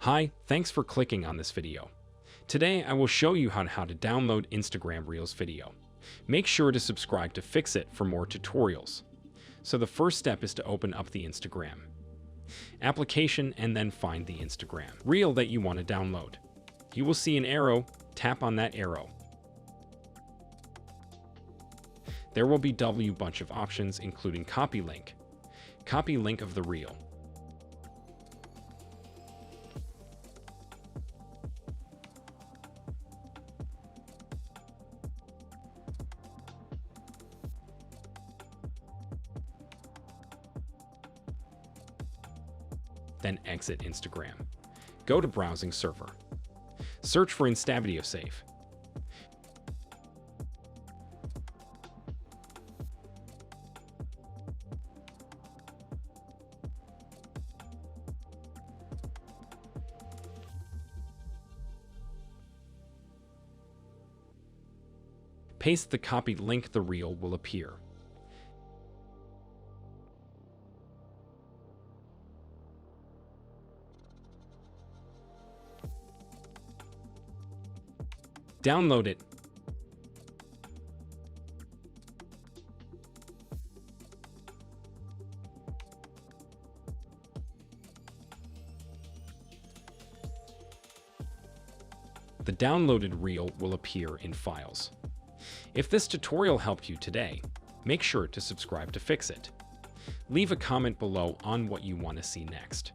Hi, thanks for clicking on this video. Today I will show you how to download Instagram Reels video. Make sure to subscribe to Fix It for more tutorials. So the first step is to open up the Instagram application and then find the Instagram Reel that you want to download. You will see an arrow, tap on that arrow. There will be a bunch of options including copy link of the reel. Then exit Instagram. Go to Browsing Server. Search for Instavideo Save. Paste the copied link, the reel will appear. Download it. The downloaded reel will appear in Files. If this tutorial helped you today, make sure to subscribe to Fix It. Leave a comment below on what you want to see next.